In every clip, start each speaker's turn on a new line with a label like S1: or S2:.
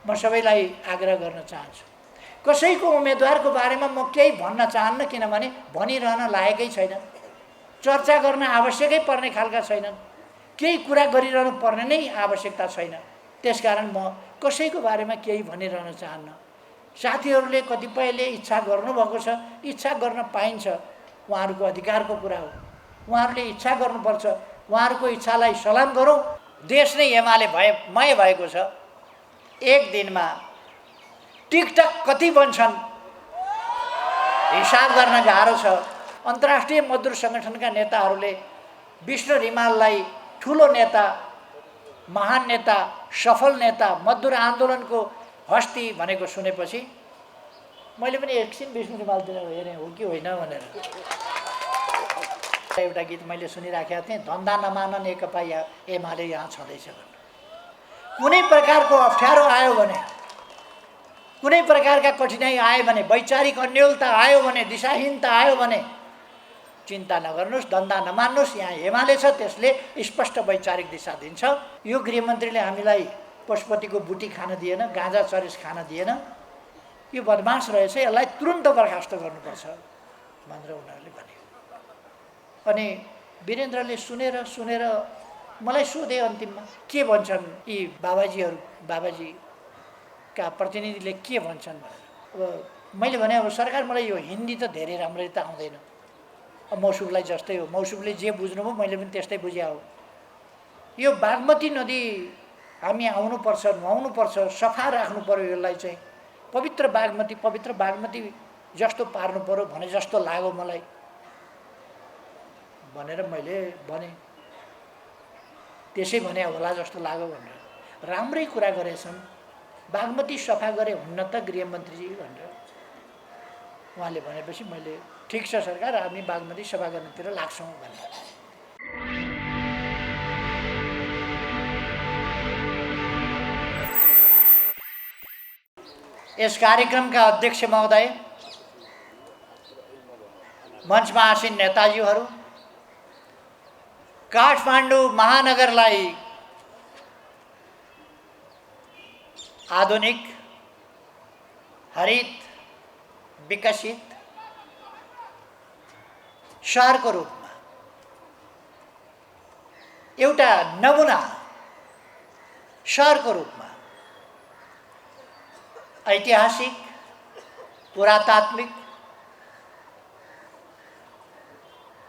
S1: म सबैलाई आग्रह गर्न चाहन्छु, कसैको उम्मेदवारको बारेमा म केही भन्न चाहन्न, किनभने भनिरहन लायकै छैन, चर्चा गर्न आवश्यकै पर्ने खालका छैनन्, केही कुरा गरिरहनु पर्ने नै आवश्यकता छैन। त्यसकारण म कसैको बारेमा केही भनिरहन चाहन्न। साथीहरूले कतिपयले इच्छा गर्नुभएको छ, इच्छा गर्न पाइन्छ, उहाँहरूको अधिकारको कुरा हो, उहाँहरूले इच्छा गर्नुपर्छ, उहाँहरूको इच्छालाई सलाम गरौँ। देश नै एमाले मय भएको छ। एक दिनमा टिकटक कति बन्छन् हिसाब गर्न गाह्रो छ। अन्तर्राष्ट्रिय मजदुर सङ्गठनका नेताहरूले विष्णु रिमाललाई ठुलो नेता, महान नेता, सफल नेता, मजदुर आन्दोलनको हस्ती भनेको सुनेपछि मैले पनि एकछिन विष्णु रिमालतिर हेरेँ हो कि होइन भनेर। एउटा गीत मैले सुनिराखेका थिएँ, धन्दा नमान नेकपा एमाले यहाँ छँदैछ भन्नु। कुनै प्रकारको अप्ठ्यारो आयो भने, कुनै प्रकारका कठिनाइ आयो भने, वैचारिक अन्योलता आयो भने, दिशाहीनता आयो भने चिन्ता नगर्नुहोस्, धन्दा नमान्नुहोस्। यहाँ एमाले छ, त्यसले स्पष्ट वैचारिक दिशा दिन्छ। यो गृहमन्त्रीले हामीलाई पशुपतिको बुटी खान दिएन, गाँजा चरेस खान दिएन, यो बदमास रहेछ, यसलाई तुरुन्त बर्खास्त गर्नुपर्छ भनेर उनीहरूले भने। अनि वीरेन्द्रले सुनेर मलाई सोधे अन्तिममा के भन्छन् यी बाबाजीका प्रतिनिधिले के भन्छन् भनेर। अब मैले भने अब सरकार मलाई यो हिन्दी त धेरै राम्ररी त आउँदैन, अब मौसुफलाई जस्तै हो, मौसुफले जे बुझ्नुभयो मैले पनि त्यस्तै बुझे हो। यो बागमती नदी हामी आउनुपर्छ, नुहाउनुपर्छ, सफा राख्नु पर्यो, यसलाई चाहिँ पवित्र बागमती जस्तो पार्नु पर्यो भने जस्तो लाग्यो मलाई भनेर मैले भने। त्यसै भने होला जस्तो लाग्यो भनेर राम्रै कुरा गरेछन्। बागमती सफा गरे हुन्न त गृहमन्त्रीजी भनेर उहाँले भनेपछि मैले ठिक छ सरकार, हामी बागमती सफा गर्नतिर लाग्छौँ भने। यस कार्यक्रमका अध्यक्ष महोदय, मञ्चमा आसीन नेताजीहरू, काठमाडौँ महानगरलाई आधुनिक, हरित, विकसित शहरको रूपमा, एउटा नमुना शहरको रूपमा ऐतिहासिक, पुरातात्विक,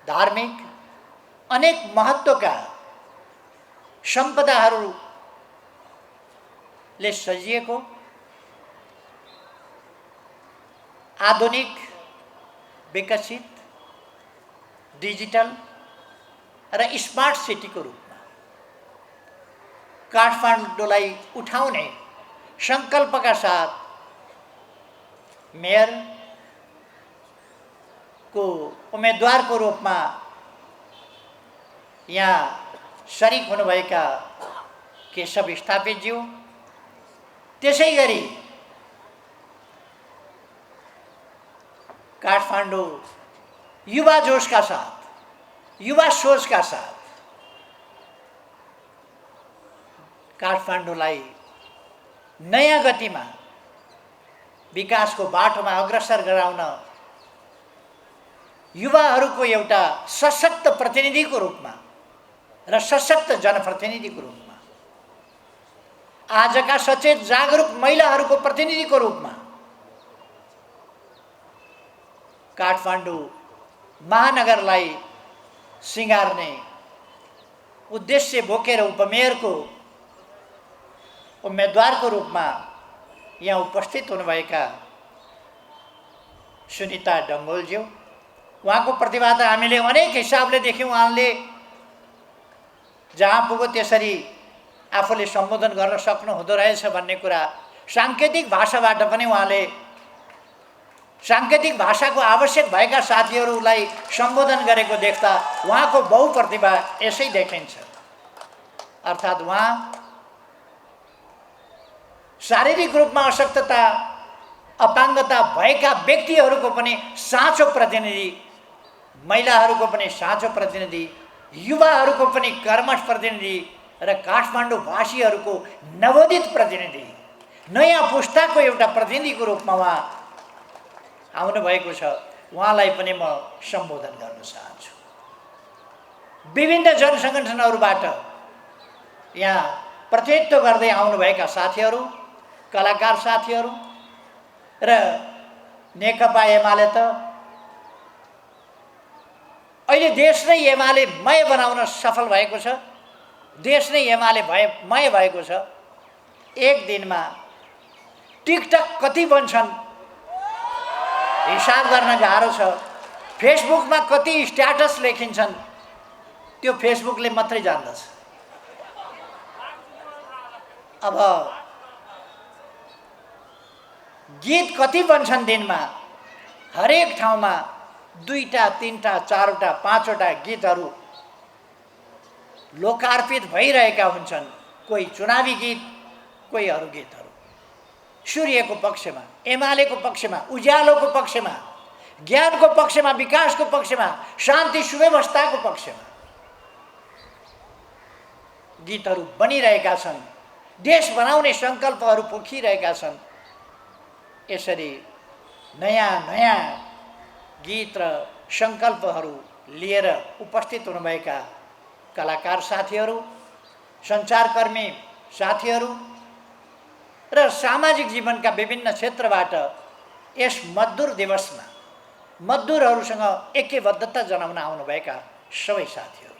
S1: धार्मिक अनेक महत्त्वका सम्पदाहरूले सजिएको आधुनिक, विकसित, डिजिटल र स्मार्ट सिटीको रूपमा काठमाडौँलाई उठाउने सङ्कल्पका साथ मेयरको उम्मेदवारको रूपमा यहाँ शरीक हुनुभएका केशव स्थापितज्यू, त्यसै गरी काठमाडौँ युवा जोशका साथ, युवा सोचका साथ काठमाडौँलाई नयाँ गतिमा विकासको बाटोमा अग्रसर गराउन युवाहरूको एउटा सशक्त प्रतिनिधिको रूपमा र सशक्त जनप्रतिनिधिको रूपमा, आजका सचेत जागरुक महिलाहरूको प्रतिनिधिको रूपमा काठमाडौँ महानगरलाई सिँगार्ने उद्देश्य बोकेर उपमेयरको उम्मेदवारको रूपमा यहाँ उपस्थित हुनुभएका सुनिता डङ्गोलज्यू, उहाँको प्रतिभा त हामीले अनेक हिसाबले देख्यौँ। उहाँले जहाँ पुग्यो त्यसरी आफूले सम्बोधन गर्न सक्नु हुँदो रहेछ भन्ने कुरा साङ्केतिक भाषाबाट पनि उहाँले साङ्केतिक भाषाको आवश्यक भएका साथीहरूलाई सम्बोधन गरेको देख्दा उहाँको बहुप्रतिभा यसै देखिन्छ। अर्थात् उहाँ शारीरिक रूपमा अशक्तता, अपाङ्गता भएका व्यक्तिहरूको पनि साँचो प्रतिनिधि, महिलाहरूको पनि साँचो प्रतिनिधि, युवाहरूको पनि कर्मठ प्रतिनिधि र काठमाडौँ भाषीहरूको नवोदित प्रतिनिधि नयाँ पुस्ताको एउटा प्रतिनिधिको रूपमा उहाँ आउनुभएको छ। उहाँलाई पनि म सम्बोधन गर्न चाहन्छु। विभिन्न जनसङ्गठनहरूबाट यहाँ प्रतिनिधित्व गर्दै आउनुभएका साथीहरू, कलाकार साथीहरू र नेकपा एमाले त अहिले देश नै एमालेमय बनाउन सफल भएको छ। देश नै एमालेमय भएको छ। एक दिनमा टिकटक कति बन्छन् हिसाब गर्न गाह्रो छ। फेसबुकमा कति स्ट्याटस लेखिन्छन् त्यो फेसबुकले मात्रै जान्दछ। अब गीत कति बन्छन् दिनमा, हरेक ठाउँमा 2टा 3टा 4वटा 5वटा गीतहरू लोकार्पित भइरहेका हुन्छन्। कोही चुनावी गीत, कोही अरू गीतहरू सूर्यको पक्षमा, एमालेको पक्षमा, उज्यालोको पक्षमा, ज्ञानको पक्षमा, विकासको पक्षमा, शान्ति सुव्यवस्थाको पक्षमा गीतहरू बनिरहेका छन्। देश बनाउने सङ्कल्पहरू पोखिरहेका छन्। यसरी नयाँ नयाँ गीत र सङ्कल्पहरू लिएर उपस्थित हुनुभएका कलाकार साथीहरू, सञ्चारकर्मी साथीहरू र सामाजिक जीवनका विभिन्न क्षेत्रबाट यस मजदुर दिवसमा मजदुरहरूसँग ऐक्यबद्धता जनाउन आउनुभएका सबै साथीहरू,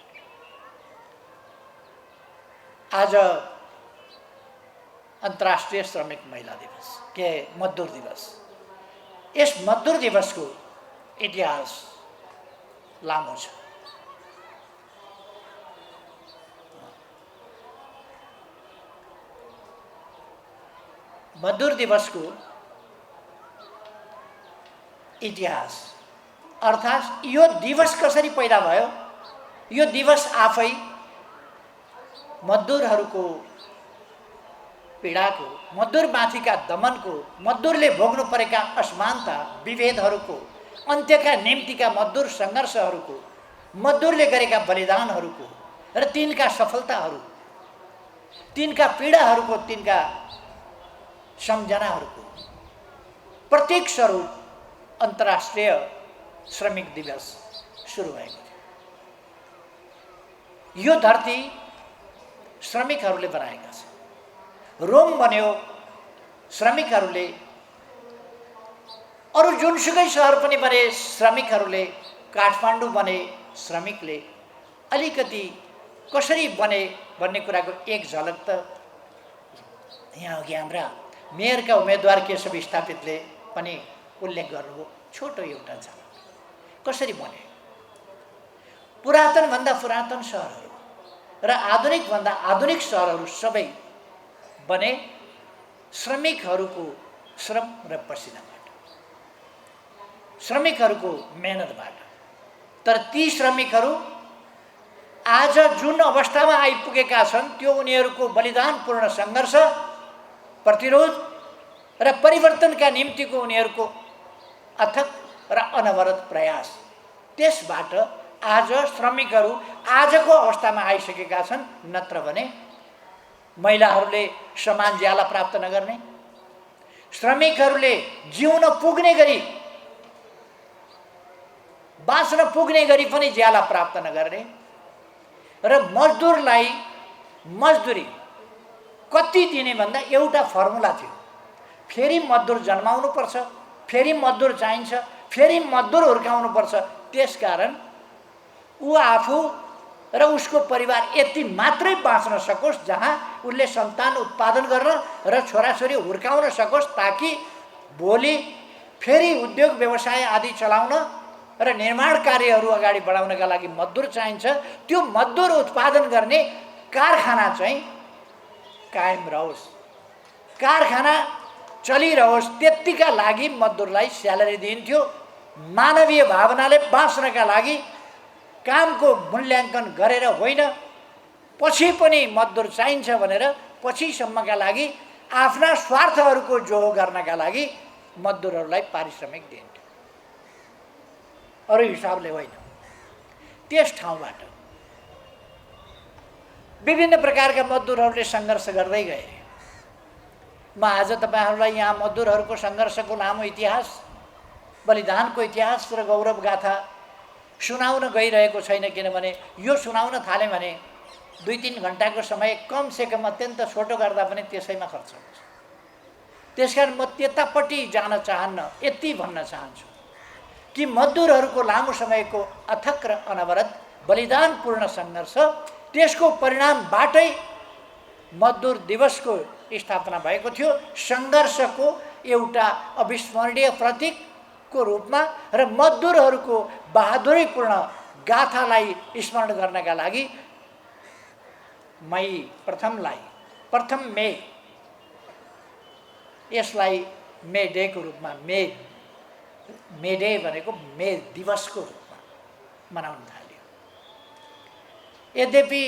S1: आज अन्तर्राष्ट्रिय श्रमिक महिला दिवस के मजदुर दिवस। यस मजदुर दिवसको इतिहास लामो छ। मजदुर दिवसको इतिहास अर्थात् यो दिवस कसरी पैदा भयो, यो दिवस आफै मजदुरहरूको पीडाको, मजदुरमाथिका दमनको, मजदुरले भोग्नु परेका असमानता विभेदहरूको अन्त्यका निम्तिका मजदुर सङ्घर्षहरूको, मजदुरले गरेका बलिदानहरूको र तिनका सफलताहरू, तिनका पीडाहरूको, तिनका सम्झनाहरूको प्रतीक स्वरूप अन्तर्राष्ट्रिय श्रमिक दिवस सुरु भएको थियो। यो धरती श्रमिकहरूले बनाएका छन्। रोम बन्यो श्रमिकहरूले, अरू जुनसुकै सहर पनि बने श्रमिकहरूले, काठमाडौँ बने श्रमिकले। अलिकति कसरी बने भन्ने कुराको एक झलक त यहाँ अघि हाम्रा मेयरका उम्मेदवार केशव स्थापितले पनि उल्लेख गर्नुभयो। छोटो एउटा झलक कसरी बने। पुरातनभन्दा पुरातन सहरहरू र आधुनिकभन्दा आधुनिक सहरहरू सबै बने श्रमिकहरूको श्रम र पसिनाबाट, श्रमिकहरूको मेहनतबाट। तर ती श्रमिकहरू आज जुन अवस्थामा आइपुगेका छन् त्यो उनीहरूको बलिदानपूर्ण सङ्घर्ष, प्रतिरोध र परिवर्तनका निम्तिको उनीहरूको अथक र अनवरत प्रयास, त्यसबाट आज श्रमिकहरू आजको अवस्थामा आइसकेका छन्। नत्र भने महिलाहरूले समान ज्याला प्राप्त नगर्ने, श्रमिकहरूले जिउन पुग्ने गरी, बाँच्न पुग्ने गरी पनि ज्याला प्राप्त नगर्ने र मजदुरलाई मजदुरी कति दिने भन्दा एउटा फर्मुला थियो। फेरि मजदुर जन्माउनु पर्छ, फेरि मजदुर चाहिन्छ, फेरि मजदुर हुर्काउनुपर्छ। त्यसकारण ऊ आफू र उसको परिवार यति मात्रै बाँच्न सकोस् जहाँ उसले सन्तान उत्पादन गर्न र छोराछोरी हुर्काउन सकोस्, ताकि भोलि फेरि उद्योग व्यवसाय आदि चलाउन र निर्माण कार्यहरू अगाडि बढाउनका लागि मजदुर चाहिन्छ। त्यो मजदुर उत्पादन गर्ने कारखाना चाहिँ कायम रहोस्, कारखाना चलिरहोस्, त्यतिका लागि मजदुरलाई स्यालेरी दिइन्थ्यो। मानवीय भावनाले बाँच्नका लागि कामको मूल्याङ्कन गरेर होइन, पछि पनि मजदुर चाहिन्छ भनेर पछिसम्मका लागि आफ्ना स्वार्थहरूको जोहो गर्नका लागि मजदुरहरूलाई पारिश्रमिक दिइन्थ्यो, अरू हिसाबले होइन। त्यस ठाउँबाट विभिन्न प्रकारका मजदुरहरूले सङ्घर्ष गर्दै गए। म आज तपाईहरुलाई यहाँ मजदुरहरूको सङ्घर्षको लामो इतिहास, बलिदानको इतिहास र गौरव गाथा सुनाउन गइरहेको छैन, किनभने यो सुनाउन थाले भने 2-3 घण्टाको समय कम से कम अत्यन्त छोटो गर्दा पनि त्यसैमा खर्च हुन्छ। त्यसकारण म त्यतापट्टि जान चाहन्न, यति भन्न चाहन्छु कि मजदुरहरूको लामो समयको अथक र अनवरत बलिदानपूर्ण सङ्घर्ष, त्यसको परिणामबाटै मजदुर दिवसको स्थापना भएको थियो। सङ्घर्षको एउटा अविस्मरणीय प्रतीकको रूपमा र मजदुरहरूको बहादुरीपूर्ण गाथालाई स्मरण गर्नका लागि प्रथम मे यसलाई मे डेको रूपमा मे डे भनेको मे दिवसको रूपमा मनाउन थाल्यो। यद्यपि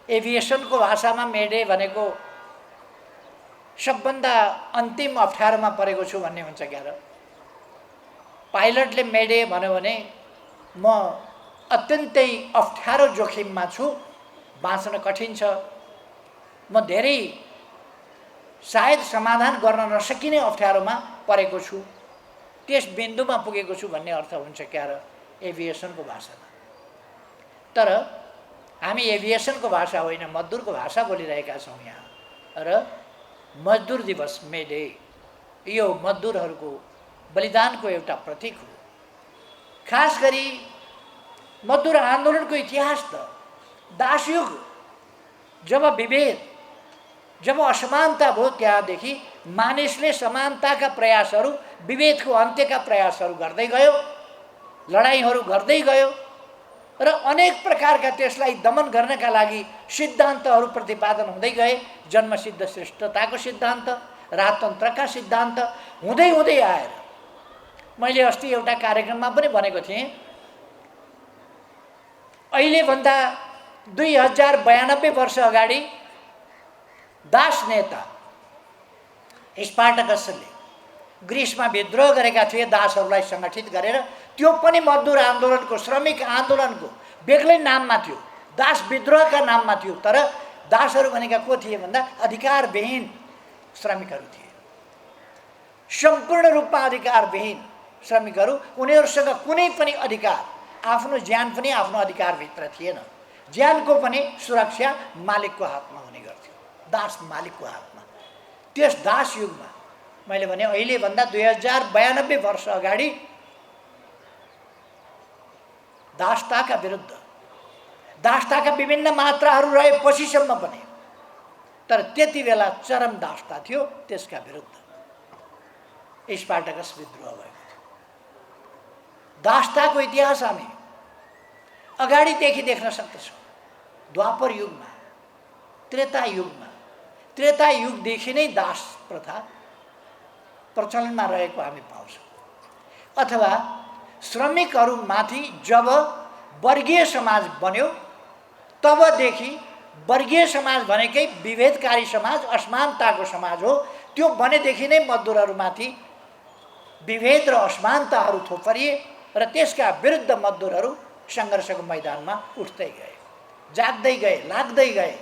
S1: एभिएसनको भाषामा मे डे भनेको सबभन्दा अन्तिम अप्ठ्यारोमा परेको छु भन्ने हुन्छ क्या र। पाइलटले मे डे भन्यो भने म अत्यन्तै अप्ठ्यारो जोखिममा छु, बाँच्न कठिन छ, म धेरै सायद समाधान गर्न नसकिने अप्ठ्यारोमा परेको छु, त्यस बिन्दुमा पुगेको छु भन्ने अर्थ हुन्छ क्या र एभिएसनको भाषामा। तर हामी एभिएसनको भाषा होइन, मजदुरको भाषा बोलिरहेका छौँ यहाँ। र मजदुर दिवस मे डे यो मजदुरहरूको बलिदानको एउटा प्रतीक हो। खास गरी मजदुर आन्दोलनको इतिहास त दासयुग, जब विभेद, जब असमानता भयो, त्यहाँदेखि मानिसले समानताका प्रयासहरू, विभेदको अन्त्यका प्रयासहरू गर्दै गयो, लडाइँहरू गर्दै गयो र अनेक प्रकारका त्यसलाई दमन गर्नका लागि सिद्धान्तहरू प्रतिपादन हुँदै गए। जन्मसिद्ध श्रेष्ठताको सिद्धान्त, राजतन्त्रका सिद्धान्त हुँदै हुँदै आएर मैले अस्ति एउटा कार्यक्रममा पनि भनेको थिएँ, अहिलेभन्दा 2092 वर्ष अगाडि दास नेता स्पार्टकसले ग्रिसमा विद्रोह गरेका थिए दासहरूलाई सङ्गठित गरेर। त्यो पनि मजदुर आन्दोलनको, श्रमिक आन्दोलनको बेग्लै नाममा थियो, दास विद्रोहका नाममा थियो। तर दासहरू भनेका को थिए भन्दा अधिकारविहीन श्रमिकहरू थिए, सम्पूर्ण रूपमा अधिकारविहीन श्रमिकहरू। उनीहरूसँग कुनै पनि अधिकार, आफ्नो ज्यान पनि आफ्नो अधिकारभित्र थिएन। ज्यानको पनि सुरक्षा मालिकको हातमा हुने गर्थ्यो, दास मालिकको हातमा। त्यस दास युगमा मैले भने अहिलेभन्दा 2092 वर्ष अगाडि दासताका विरुद्ध, दासताका विभिन्न मात्राहरू रहे पछिसम्म पनि, तर त्यति बेला चरम दासता थियो, त्यसका विरुद्ध स्पार्टकस विद्रोह भएको थियो। दासताको इतिहास हामी अगाडिदेखि देख्न सक्दछौँ। द्वापर युगमा, त्रेता युगमा, त्रेता युगदेखि नै दास प्रथा प्रचलनमा रहेको हामी पाउँछौँ। अथवा श्रमिकहरूमाथि जब वर्गीय समाज बन्यो, तबदेखि वर्गीय समाज भनेकै विभेदकारी समाज, असमानताको समाज हो। त्यो बनेदेखि नै मजदुरहरूमाथि विभेद र असमानताहरू थोपरिए र त्यसका विरुद्ध मजदुरहरू सङ्घर्षको मैदानमा उठ्दै गए, जाग्दै गए, लाग्दै गए।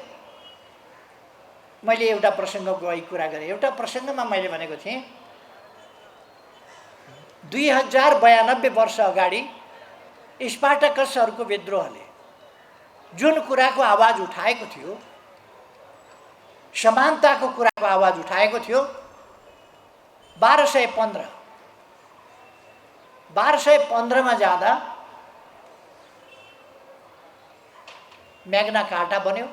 S1: मैले एउटा प्रसङ्गको कुरा गरेँ। एउटा प्रसङ्गमा मैले भनेको थिएँ 2092 वर्ष अगाडि स्पार्टकसहरूको विद्रोहले जुन कुराको आवाज उठाएको थियो, समानताको कुराको आवाज उठाएको थियो, 1215 मा जाँदा म्याग्ना कार्टा बन्यो।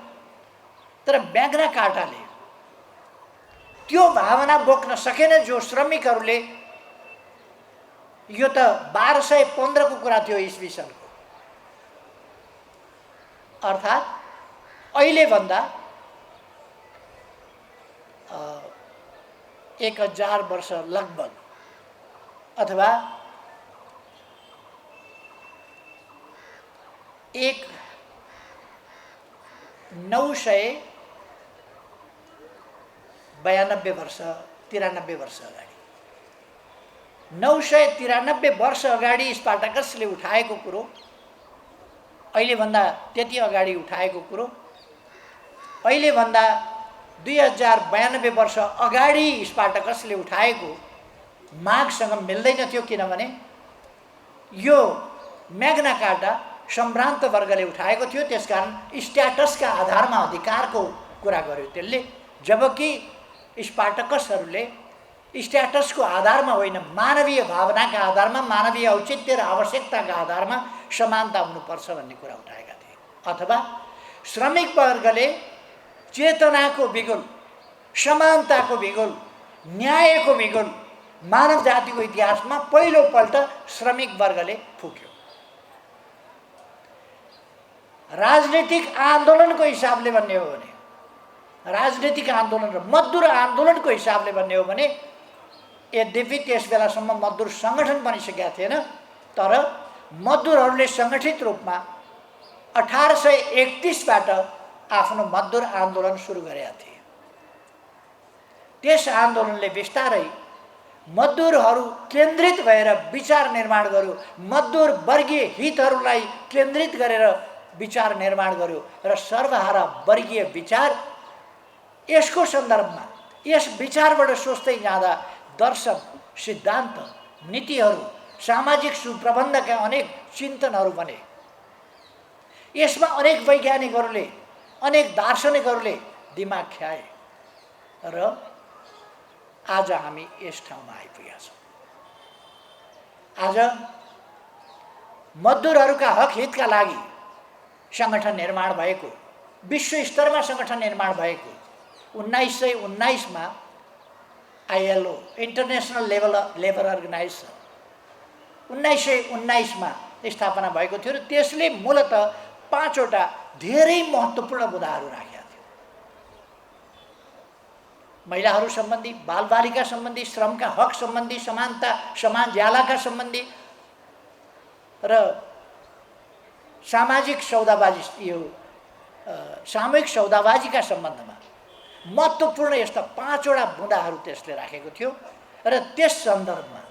S1: तर म्याग्ना कार्टाले त्यो भावना बोक्न सकेन जो श्रमिकहरूले, यो त 1215 को कुरा थियो इस्वी सनको, अर्थात् अहिलेभन्दा 1000 वर्ष लगभग, अथवा 992 वर्ष, 93 वर्ष अगाडि, 993 वर्ष अगाडि स्पार्टकसले उठाएको कुरो, अहिलेभन्दा त्यति अगाडि उठाएको कुरो, अहिलेभन्दा 2092 वर्ष अगाडि स्पार्टकसले उठाएको मागसँग मिल्दैन थियो, किनभने यो म्याग्ना कार्टा सम्भ्रान्त वर्गले उठाएको थियो, त्यसकारण स्ट्याटसका आधारमा अधिकारको कुरा गर्यो त्यसले, जबकि स्पार्टकसहरूले स्ट्याटसको आधारमा होइन, मानवीय भावनाका आधारमा, मानवीय औचित्य र आवश्यकताका आधारमा समानता हुनुपर्छ भन्ने कुरा उठाएका थिए। अथवा श्रमिक वर्गले चेतनाको बिगुल, समानताको बिगुल, न्यायको बिगुल मानव जातिको इतिहासमा पहिलोपल्ट श्रमिक वर्गले फुक्यो। राजनीतिक आन्दोलनको हिसाबले भन्ने हो भने, राजनीतिक आन्दोलन र मजदुर आन्दोलनको हिसाबले भन्ने हो भने, यद्यपि त्यस बेलासम्म मजदुर सङ्गठन बनिसकेका थिएन, तर मजदुरहरूले सङ्गठित रूपमा 1831बाट आफ्नो मजदुर आन्दोलन सुरु गरेका थिए। त्यस आन्दोलनले बिस्तारै मजदुरहरू केन्द्रित भएर विचार निर्माण गर्यो, मजदुर वर्गीय हितहरूलाई केन्द्रित गरेर विचार निर्माण गर्यो र सर्वहारा वर्गीय विचार, यसको सन्दर्भमा यस विचारबाट सोच्दै जाँदा दर्शन, सिद्धान्त, नीतिहरू, सामाजिक सुप्रबन्धका अनेक चिन्तनहरू बने। यसमा अनेक वैज्ञानिकहरूले, अनेक दार्शनिकहरूले दिमाग ख्याए र आज हामी यस ठाउँमा आइपुगेका छौँ। आज मजदुरहरूका हक हितका लागि सङ्गठन निर्माण भएको, विश्व स्तरमा सङ्गठन निर्माण भएको 1919मा ILO, इन्टरनेसनल लेबर अर्गनाइजेसन 1919मा स्थापना भएको थियो र त्यसले मूलतः 5वटा धेरै महत्त्वपूर्ण मुद्दाहरू राखेका थियो। महिलाहरू सम्बन्धी, बालबालिका सम्बन्धी, श्रमका हक सम्बन्धी, समानता, समान ज्यालाका सम्बन्धी र सामाजिक सौदाबाजी, यो सामूहिक सौदाबाजीका सम्बन्धमा महत्त्वपूर्ण यस्ता 5वटा मुद्दाहरू त्यसले राखेको थियो र त्यस सन्दर्भमा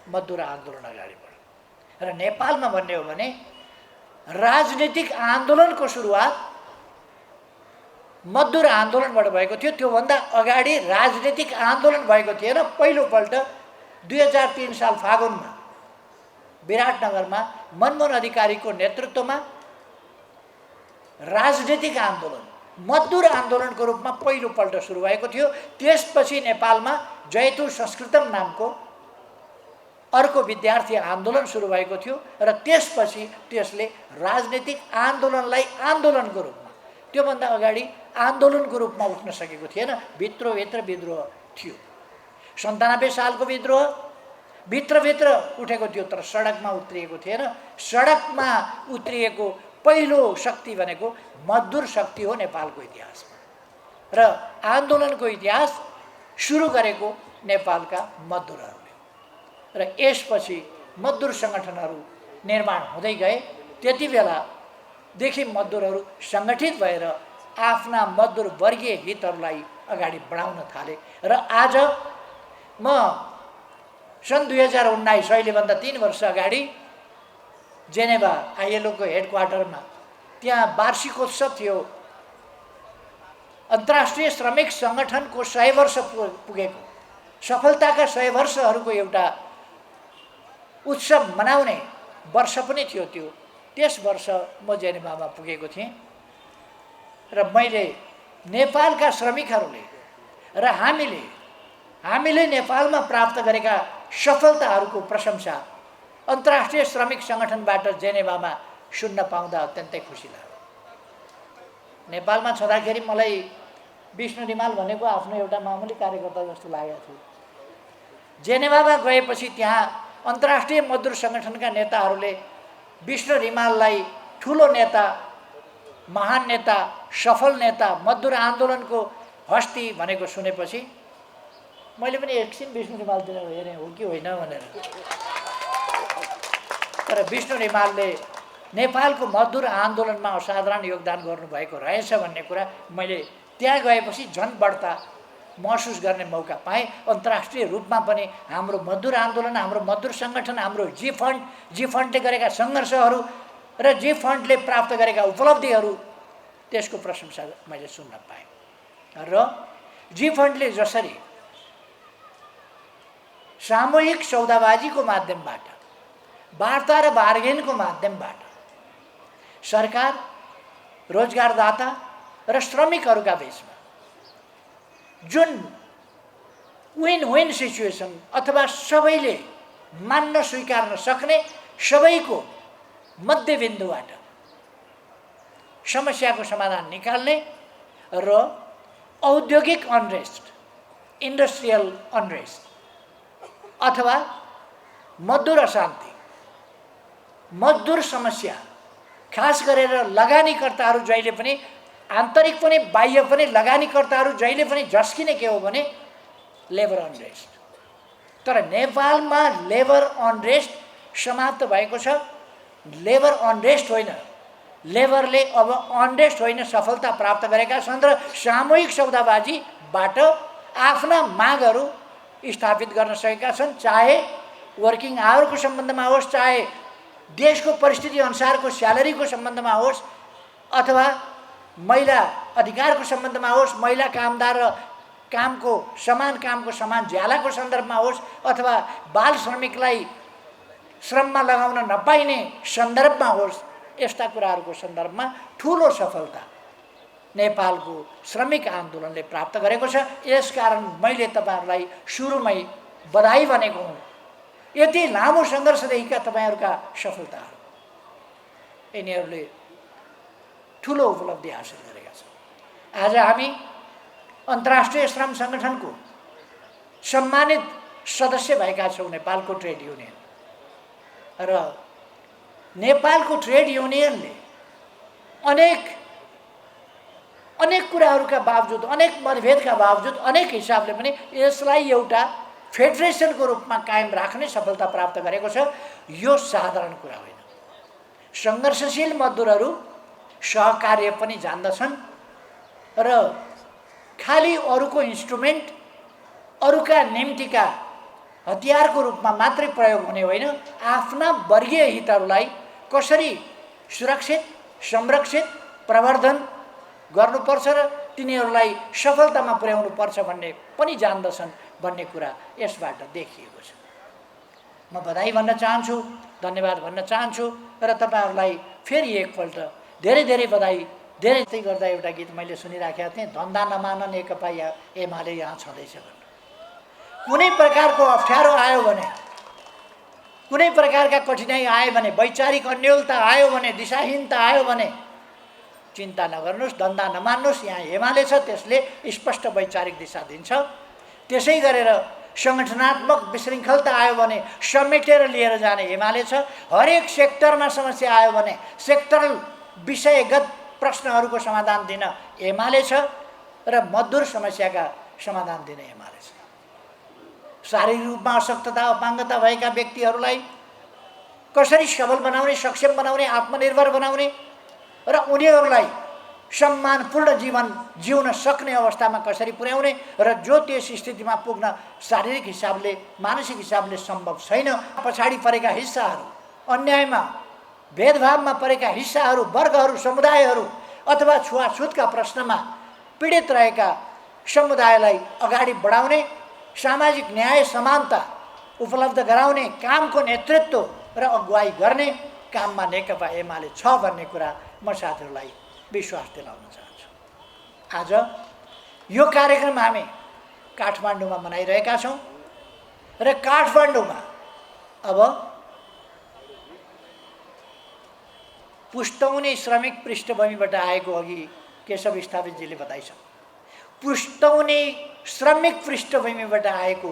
S1: मजदुर आन्दोलन अगाडि बढ्यो। र नेपालमा भन्ने हो भने राजनीतिक आन्दोलनको सुरुवात मजदुर आन्दोलनबाट भएको थियो। त्योभन्दा अगाडि राजनीतिक आन्दोलन भएको थिएन। पहिलोपल्ट 2003 साल फागुनमा विराटनगरमा मनमोहन अधिकारीको नेतृत्वमा राजनीतिक आन्दोलन मजदुर आन्दोलनको रूपमा पहिलोपल्ट सुरु भएको थियो। त्यसपछि नेपालमा जयतु संस्कृतम नामको अर्को विद्यार्थी आन्दोलन सुरु भएको थियो र त्यसपछि त्यसले राजनीतिक आन्दोलनलाई आन्दोलनको रूपमा, त्योभन्दा अगाडि आन्दोलनको रूपमा उठ्न सकेको थिएन। भित्रभित्र विद्रोह थियो। 97 सालको विद्रोह भित्रभित्र उठेको थियो, तर सडकमा उत्रिएको थिएन। सडकमा उत्रिएको पहिलो शक्ति भनेको मजदुर शक्ति हो नेपालको इतिहासमा, र आन्दोलनको इतिहास सुरु गरेको नेपालका मजदुरहरूले, र यसपछि मजदुर सङ्गठनहरू निर्माण हुँदै गए। त्यति बेलादेखि मजदुरहरू सङ्गठित भएर आफ्ना मजदुर वर्गीय हितहरूलाई अगाडि बढाउन थाले। र आज म सन् 2019, अहिलेभन्दा 3 वर्ष अगाडि जेनेभा ILOको हेडक्वार्टरमा त्यहाँ वार्षिकोत्सव थियो। अन्तर्राष्ट्रिय श्रमिक सङ्गठनको 100 वर्ष पुगेको, सफलताका 100 वर्षहरूको एउटा उत्सव मनाउने वर्ष पनि थियो त्यो। त्यस वर्ष म जेनेभामा पुगेको थिएँ र मैले नेपालका श्रमिकहरूले र हामीले नेपालमा प्राप्त गरेका सफलताहरूको प्रशंसा अन्तर्राष्ट्रिय श्रमिक सङ्गठनबाट जेनेभामा सुन्न पाउँदा अत्यन्तै खुसी लाग्यो। नेपालमा छँदाखेरि मलाई विष्णु रिमाल भनेको आफ्नो एउटा मामुली कार्यकर्ता जस्तो लागेको थियो। जेनेभामा गएपछि त्यहाँ अन्तर्राष्ट्रिय मजदुर सङ्गठनका नेताहरूले विष्णु रिमाललाई ठुलो नेता, महान नेता, सफल नेता, मजदुर आन्दोलनको हस्ती भनेको सुनेपछि मैले पनि एकछिन विष्णु रिमालतिर हेरेँ हो कि होइन भनेर। तर विष्णु रिमालले नेपालको मजदुर आन्दोलनमा असाधारण योगदान गर्नुभएको रहेछ भन्ने कुरा मैले त्यहाँ गएपछि झन् बढ्ता महसुस गर्ने मौका पाएँ। अन्तर्राष्ट्रिय रूपमा पनि हाम्रो मजदुर आन्दोलन, हाम्रो मजदुर सङ्गठन, हाम्रो जी फन्डले गरेका सङ्घर्षहरू र जी फन्डले प्राप्त गरेका उपलब्धिहरू, त्यसको प्रशंसा मैले सुन्न पाएँ। र जी फन्डले जसरी सामूहिक सौदाबाजीको माध्यमबाट, वार्ता र बार्गेनको माध्यमबाट सरकार, रोजगारदाता र श्रमिकहरूका बीचमा जुन विन विन सिचुएसन अथवा सबैले मान्न स्वीकार्न सक्ने, सबैको मध्यबिन्दुबाट समस्याको समाधान निकाल्ने र औद्योगिक अनरेस्ट, इन्डस्ट्रियल अनरेस्ट अथवा मजदुर अशान्ति, मजदुर समस्या, खास गरेर लगानीकर्ताहरू जहिले पनि, आन्तरिक पनि बाह्य पनि लगानीकर्ताहरू जहिले पनि झस्किने के हो भने लेबर अनरेस्ट। तर नेपालमा लेबर अनरेस्ट समाप्त भएको छ। लेबर अनरेस्ट होइन, लेबरले अब अनरेस्ट होइन सफलता प्राप्त गरेका छन् र सामूहिक सौदाबाजीबाट आफ्ना मागहरू स्थापित गर्न सकेका छन्। चाहे वर्किङ आवरको सम्बन्धमा होस्, चाहे देशको परिस्थिति अनुसारको स्यालेरीको सम्बन्धमा होस्, अथवा महिला अधिकारको सम्बन्धमा होस्, महिला कामदार र कामको समान ज्यालाको सन्दर्भमा होस्, अथवा बाल श्रमिकलाई श्रममा लगाउन नपाइने सन्दर्भमा होस्, यस्ता कुराहरूको सन्दर्भमा ठुलो सफलता नेपालको श्रमिक आन्दोलनले प्राप्त गरेको छ। यसकारण मैले तपाईहरुलाई सुरुमै बधाई भनेको हुँ। यति लामो सङ्घर्षदेखिका तपाईहरुका सफलताहरू, यिनीहरूले ठुलो उपलब्धि हासिल गरेका छन्। आज हामी अन्तर्राष्ट्रिय श्रम सङ्गठनको सम्मानित सदस्य भएका छौँ, नेपालको ट्रेड युनियन। र नेपालको ट्रेड युनियनले अनेक कुराहरूका बावजुद, अनेक मतभेदका बावजुद, अनेक हिसाबले पनि यसलाई एउटा फेडरेसनको रूपमा कायम राख्ने सफलता प्राप्त गरेको छ। यो साधारण कुरा होइन। सङ्घर्षशील मजदुरहरू सहकार्य पनि जान्दछन् र खाली अरूको इन्स्ट्रुमेन्ट, अरूका निम्तिका हतियारको रूपमा मात्रै प्रयोग हुने होइन, आफ्ना वर्गीय हितहरूलाई कसरी सुरक्षित, संरक्षित, प्रवर्धन गर्नुपर्छ र तिनीहरूलाई सफलतामा पुर्याउनु पर्छ भन्ने पनि जान्दछन् भन्ने कुरा यसबाट देखिएको छ। म बधाई भन्न चाहन्छु, धन्यवाद भन्न चाहन्छु र तपाईहरुलाई फेरि एकपल्ट धेरै धेरै बधाई। धेरै गर्दा एउटा गीत मैले सुनिराखेका थिएँ, धन्दा नमान नेकपा एमाले यहाँ छँदैछ भन्नु। कुनै प्रकारको अप्ठ्यारो आयो भने, कुनै प्रकारका कठिनाई आयो भने, वैचारिक अन्योलता आयो भने, दिशाहीनता आयो भने चिन्ता नगर्नुहोस्, धन्दा नमान्नुहोस्। यहाँ एमाले छ, त्यसले स्पष्ट वैचारिक दिशा दिन्छ। त्यसै गरेर सङ्गठनात्मक विशृङ्खलता आयो भने समेटेर लिएर जाने एमाले छ। हरेक सेक्टरमा समस्या आयो भने सेक्टरल विषयगत प्रश्नहरूको समाधान दिन एमाले छ र मजदुर समस्याका समाधान दिन एमाले छ। शारीरिक रूपमा अशक्तता, अपाङ्गता भएका व्यक्तिहरूलाई कसरी सबल बनाउने, सक्षम बनाउने, आत्मनिर्भर बनाउने र उनीहरूलाई सम्मानपूर्ण जीवन जिउन सक्ने अवस्थामा कसरी पुर्याउने र जो त्यस स्थितिमा पुग्न शारीरिक हिसाबले, मानसिक हिसाबले सम्भव छैन, पछाडि परेका हिस्साहरू, अन्यायमा भेदभावमा परेका हिस्साहरू, वर्गहरू, समुदायहरू अथवा छुवाछुतका प्रश्नमा पीडित रहेका समुदायलाई अगाडि बढाउने, सामाजिक न्याय समानता उपलब्ध गराउने कामको नेतृत्व र अगुवाई गर्ने काममा नेकपा एमाले छ भन्ने कुरा म साथीहरूलाई विश्वास दिलाउन चाहन्छु। आज यो कार्यक्रम हामी काठमाडौँमा मनाइरहेका छौँ र काठमाडौँमा अब पुस्तौनी श्रमिक पृष्ठभूमिबाट आएको, अघि केशव स्थापितजीले बताइसक्नु, पुस्तौनी श्रमिक पृष्ठभूमिबाट आएको,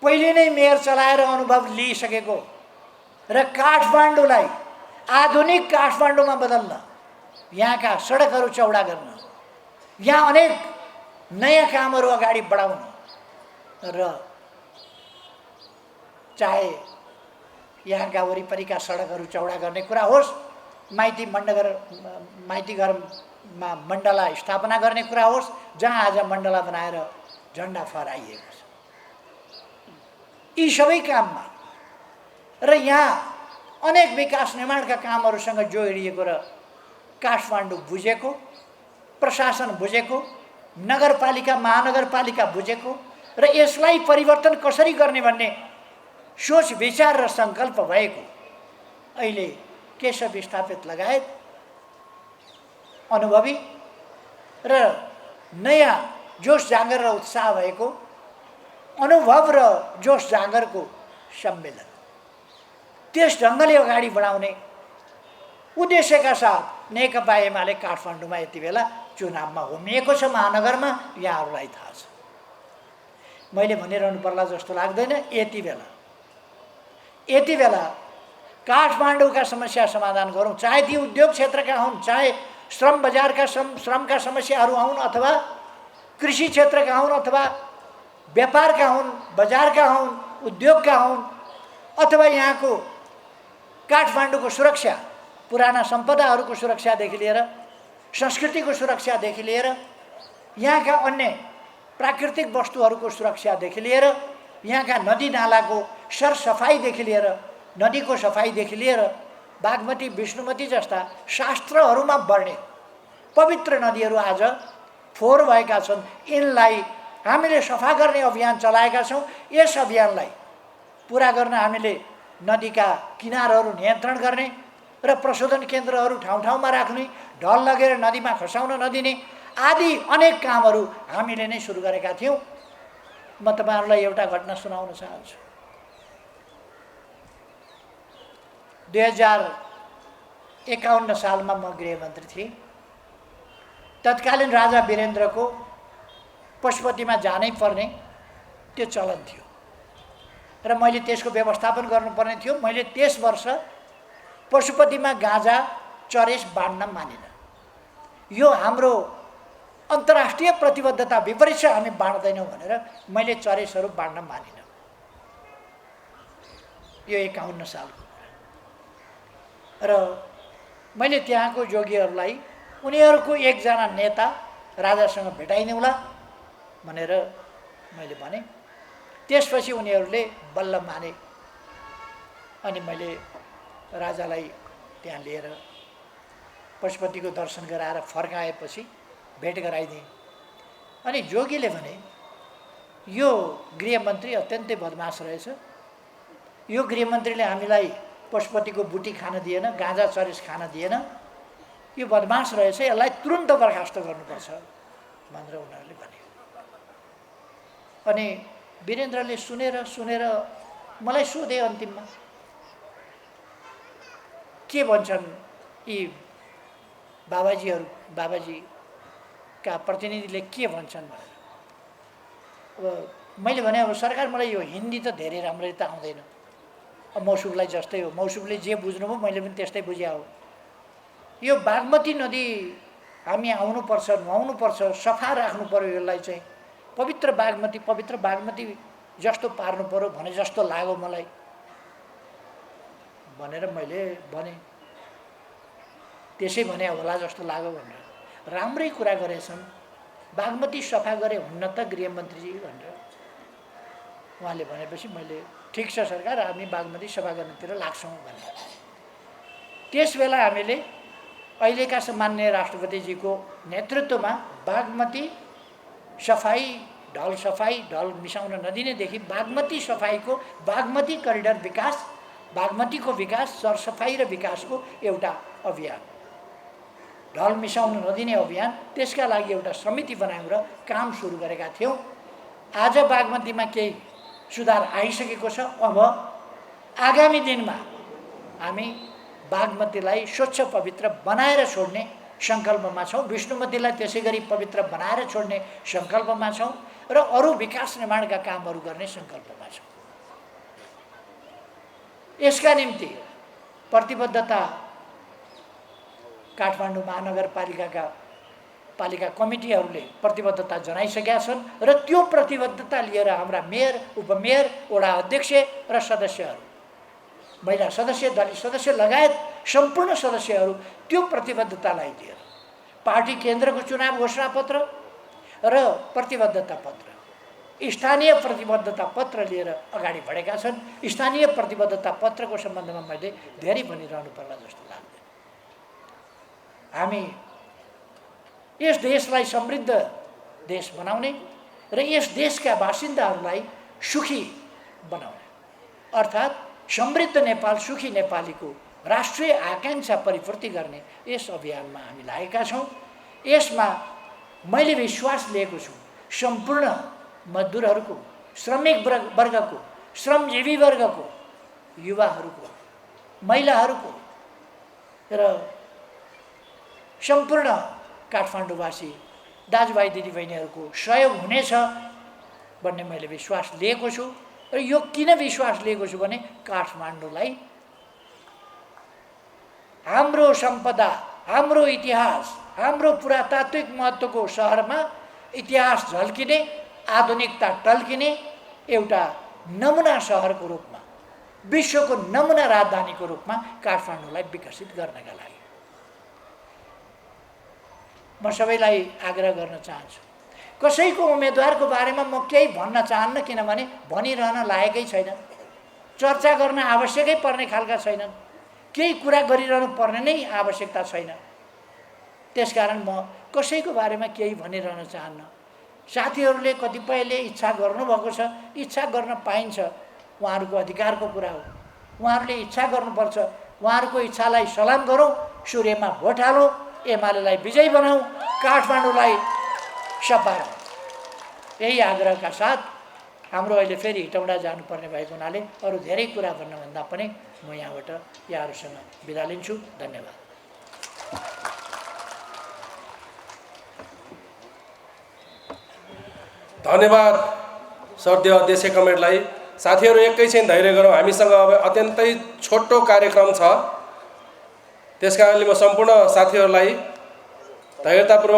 S1: पहिले नै मेयर चलाएर अनुभव लिइसकेको र काठमाडौँलाई आधुनिक काठमाडौँमा बदल्न, यहाँका सडकहरू चौडा गर्न, यहाँ अनेक नयाँ कामहरू अगाडि बढाउन र चाहे यहाँका वरिपरिका सडकहरू चौडा गर्ने कुरा होस्, माइती घरमा मण्डला स्थापना गर्ने कुरा होस्, जहाँ आज मण्डला बनाएर झन्डा फहराइएको छ, यी सबै काममा र यहाँ अनेक विकास निर्माणका कामहरूसँग जोडिएको र काठमाडौँ बुझेको प्रशासन बुझेको, नगरपालिका महानगरपालिका बुझेको र यसलाई परिवर्तन कसरी गर्ने भन्ने सोच विचार र सङ्कल्प भएको अहिले केशव स्थापित लगायत अनुभवी र नयाँ जोस जाँगर र उत्साह भएको अनुभव र जोस जाँगरको सम्मेलन, त्यस ढङ्गले अगाडि बढाउने उद्देश्यका साथ नेकपा एमाले काठमाडौँमा यति बेला चुनावमा होमिएको छ। महानगरमा यहाँहरूलाई थाहा छ। मैले भनिरहनु पर्ला जस्तो लाग्दैन। यति बेला काठमाडौँका समस्या समाधान गरौँ, चाहे ती उद्योग क्षेत्रका हुन्, चाहे श्रम बजारका श्रमका समस्याहरू हुन्, अथवा कृषि क्षेत्रका हुन्, अथवा व्यापारका हुन्, बजारका हुन्, उद्योगका हुन्, अथवा यहाँको काठमाडौँको सुरक्षा, पुराना सम्पदाहरूको सुरक्षादेखि लिएर संस्कृतिको सुरक्षादेखि लिएर यहाँका अन्य प्राकृतिक वस्तुहरूको सुरक्षादेखि लिएर यहाँका नदी नालाको सरसफाइदेखि लिएर नदीको सफाइदेखि लिएर बागमती विष्णुमती जस्ता शास्त्रहरूमा बढ्ने पवित्र नदीहरू आज फोहोर भएका छन्। यिनलाई हामीले सफा गर्ने अभियान चलाएका छौँ। यस अभियानलाई पुरा गर्न हामीले नदीका किनारहरू नियन्त्रण गर्ने र प्रशोधन केन्द्रहरू ठाउँ ठाउँमा राख्ने, ढल लगेर नदीमा खसाउन नदिने आदि अनेक कामहरू हामीले नै सुरु गरेका थियौँ। म तपाईँहरूलाई एउटा घटना सुनाउन चाहन्छु। 2051 सालमा म गृहमन्त्री थिएँ। तत्कालीन राजा वीरेन्द्रको पशुपतिमा जानै पर्ने त्यो चलन थियो र मैले त्यसको व्यवस्थापन गर्नुपर्ने थियो। मैले त्यस वर्ष पशुपतिमा गाँजा चरेस बाँड्न मानिनँ। यो हाम्रो अन्तर्राष्ट्रिय प्रतिबद्धता विपरीत छ, हामी बाँड्दैनौँ भनेर मैले चरेसहरू बाँड्न मानिनँ। यो 51 सालको र मैले त्यहाँको जोगीहरूलाई उनीहरूको एकजना नेता राजासँग भेटाइदिउँला भनेर मैले भने। त्यसपछि उनीहरूले बल्ल माने अनि मैले राजालाई त्यहाँ लिएर पशुपतिको दर्शन गराएर फर्काएपछि भेट गराइदिएँ। अनि जोगीले भने यो गृहमन्त्री अत्यन्तै बदमास रहेछ, यो गृहमन्त्रीले हामीलाई पशुपतिको बुटी खान दिएन, गाँजा चरेस खान दिएन, यो बदमास रहेछ, यसलाई तुरुन्त बर्खास्त गर्नुपर्छ भनेर उनीहरूले भने। अनि वीरेन्द्रले सुनेर मलाई सोधे अन्तिममा के भन्छन् यी बाबाजीका प्रतिनिधिले के भन्छन् भनेर। अब मैले भने अब सरकार मलाई यो हिन्दी त धेरै राम्ररी त आउँदैन, अब मौसुफलाई जस्तै हो, मौसुफले जे बुझ्नुभयो मैले पनि त्यस्तै बुझ्या हो। यो बागमती नदी हामी आउनुपर्छ, नुहाउनुपर्छ, सफा राख्नु पर्यो, यसलाई चाहिँ पवित्र बागमती जस्तो पार्नु पर्यो भने जस्तो लाग्यो मलाई भनेर मैले भने। त्यसै भने होला जस्तो लाग्यो भनेर राम्रै कुरा गरेछन्। बागमती सफा गरे हुन्न त गृहमन्त्रीजी भनेर उहाँले भनेपछि मैले ठिक छ सरकार, हामी बागमती सफा गर्नेतिर लाग्छौँ भने। त्यस बेला हामीले अहिलेका सम्माननीय राष्ट्रपतिजीको नेतृत्वमा बागमती सफाई, ढल मिसाउन नदिनेदेखि बागमती सफाईको, बागमती करिडर विकास, बागमतीको विकास, सरसफाई र विकासको एउटा अभियान, ढल मिसाउन नदिने अभियान, त्यसका लागि एउटा समिति बनायौँ र काम सुरु गरेका थियौँ। आज बागमतीमा केही सुधार आइसकेको छ। अब आगामी दिनमा हामी बागमतीलाई स्वच्छ पवित्र बनाएर छोड्ने सङ्कल्पमा छौँ, विष्णुमतीलाई त्यसै गरी पवित्र बनाएर छोड्ने सङ्कल्पमा छौँ र अरू विकास निर्माणका कामहरू गर्ने सङ्कल्पमा छौँ। यसका निम्ति प्रतिबद्धता काठमाडौँ महानगरपालिका कमिटीहरूले प्रतिबद्धता जनाइसकेका छन् र त्यो प्रतिबद्धता लिएर हाम्रा मेयर, उपमेयर, वडा अध्यक्ष र सदस्यहरू, महिला सदस्य, दलित सदस्य लगायत सम्पूर्ण सदस्यहरू त्यो प्रतिबद्धतालाई लिएर पार्टी केन्द्रको चुनाव घोषणापत्र र प्रतिबद्धता पत्र, स्थानीय प्रतिबद्धता पत्र लिएर अगाडि बढेका छन्। स्थानीय प्रतिबद्धता पत्रको सम्बन्धमा मैले धेरै भनिरहनु पर्ला जस्तो लाग्दैन। हामी यस देशलाई समृद्ध देश बनाउने र यस देशका बासिन्दाहरूलाई सुखी बनाउने, अर्थात् समृद्ध नेपाल सुखी नेपालीको राष्ट्रिय आकांक्षा परिपूर्ति गर्ने यस अभियानमा हामी लागेका छौँ। यसमा मैले विश्वास लिएको छु सम्पूर्ण मजदुरहरूको, श्रमिक वर्गको, श्रमजीवी वर्गको, युवाहरूको, महिलाहरूको र सम्पूर्ण काठमाडौँवासी दाजुभाइ दिदीबहिनीहरूको सहयोग हुनेछ भन्ने मैले विश्वास लिएको छु। र यो किन विश्वास लिएको छु भने काठमाडौँलाई हाम्रो सम्पदा, हाम्रो इतिहास, हाम्रो पुरातात्विक महत्त्वको सहरमा इतिहास झल्किने, आधुनिकता टल्किने एउटा नमुना सहरको रूपमा, विश्वको नमुना राजधानीको रूपमा काठमाडौँलाई विकसित गर्नका लागि म सबैलाई आग्रह गर्न चाहन्छु। कसैको उम्मेदवारको बारेमा म केही भन्न चाहन्न, किनभने भनिरहन लायकै छैन, चर्चा गर्न आवश्यकै पर्ने खालका छैनन्, केही कुरा गरिरहनु पर्ने नै आवश्यकता छैन। त्यसकारण म कसैको बारेमा केही भनिरहन चाहन्न। साथीहरूले कतिपयले इच्छा गर्नुभएको छ, इच्छा गर्न पाइन्छ, उहाँहरूको अधिकारको कुरा हो, उहाँहरूले इच्छा गर्नुपर्छ। उहाँहरूको इच्छालाई सलाम गरौँ, सूर्यमा भोट हालौँ, एमालेलाई विजयी बनाऊ, काठमाडौँलाई सपारौँ। यही आग्रहका साथ हाम्रो अहिले फेरि हिटौँडा जानुपर्ने भएको हुनाले अरू धेरै कुरा भन्नुभन्दा पनि म यहाँबाट यहाँहरूसँग बिदा लिन्छु। धन्यवाद।
S2: धन्यवाद सर्देव देशे कमेडलाई। साथीहरू एकैछिन धैर्य गरौँ, हामीसँग अब अत्यन्तै छोटो कार्यक्रम छ। त्यसकारणले म सम्पूर्ण साथीहरूलाई धैर्यतापूर्वक